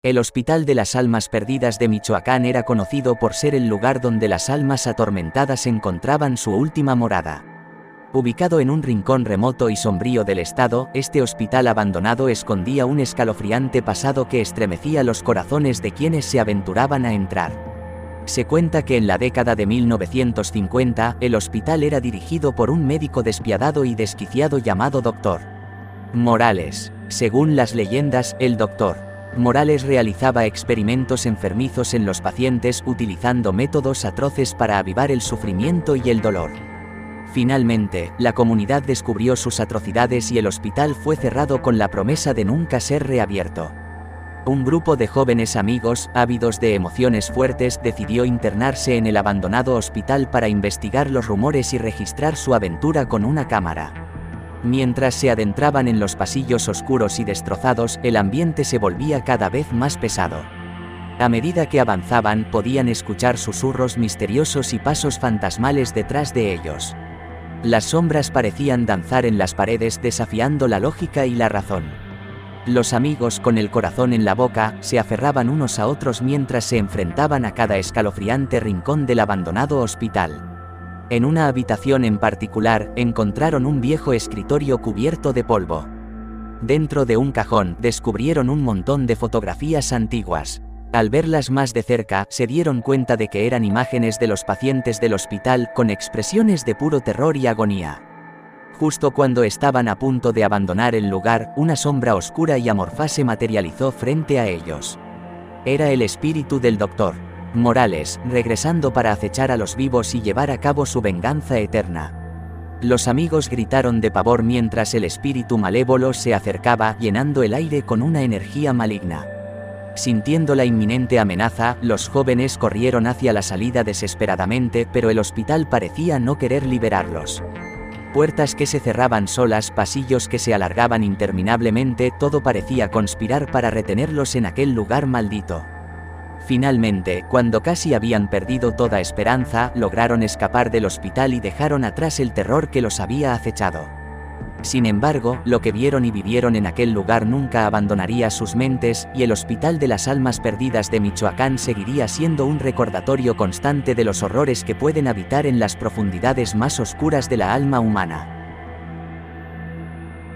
El Hospital de las Almas Perdidas de Michoacán era conocido por ser el lugar donde las almas atormentadas encontraban su última morada. Ubicado en un rincón remoto y sombrío del estado, este hospital abandonado escondía un escalofriante pasado que estremecía los corazones de quienes se aventuraban a entrar. Se cuenta que en la década de 1950, el hospital era dirigido por un médico despiadado y desquiciado llamado Dr. Morales. Según las leyendas, el Dr. Morales realizaba experimentos enfermizos en los pacientes utilizando métodos atroces para avivar el sufrimiento y el dolor. Finalmente, la comunidad descubrió sus atrocidades y el hospital fue cerrado con la promesa de nunca ser reabierto. Un grupo de jóvenes amigos, ávidos de emociones fuertes, decidió internarse en el abandonado hospital para investigar los rumores y registrar su aventura con una cámara. Mientras se adentraban en los pasillos oscuros y destrozados, el ambiente se volvía cada vez más pesado. A medida que avanzaban, podían escuchar susurros misteriosos y pasos fantasmales detrás de ellos. Las sombras parecían danzar en las paredes desafiando la lógica y la razón. Los amigos, con el corazón en la boca, se aferraban unos a otros mientras se enfrentaban a cada escalofriante rincón del abandonado hospital. En una habitación en particular, encontraron un viejo escritorio cubierto de polvo. Dentro de un cajón, descubrieron un montón de fotografías antiguas. Al verlas más de cerca, se dieron cuenta de que eran imágenes de los pacientes del hospital, con expresiones de puro terror y agonía. Justo cuando estaban a punto de abandonar el lugar, una sombra oscura y amorfa se materializó frente a ellos. Era el espíritu del Dr. Morales, regresando para acechar a los vivos y llevar a cabo su venganza eterna. Los amigos gritaron de pavor mientras el espíritu malévolo se acercaba, llenando el aire con una energía maligna. Sintiendo la inminente amenaza, los jóvenes corrieron hacia la salida desesperadamente, pero el hospital parecía no querer liberarlos. Puertas que se cerraban solas, pasillos que se alargaban interminablemente, todo parecía conspirar para retenerlos en aquel lugar maldito. Finalmente, cuando casi habían perdido toda esperanza, lograron escapar del hospital y dejaron atrás el terror que los había acechado. Sin embargo, lo que vieron y vivieron en aquel lugar nunca abandonaría sus mentes, y el Hospital de las Almas Perdidas de Michoacán seguiría siendo un recordatorio constante de los horrores que pueden habitar en las profundidades más oscuras de la alma humana.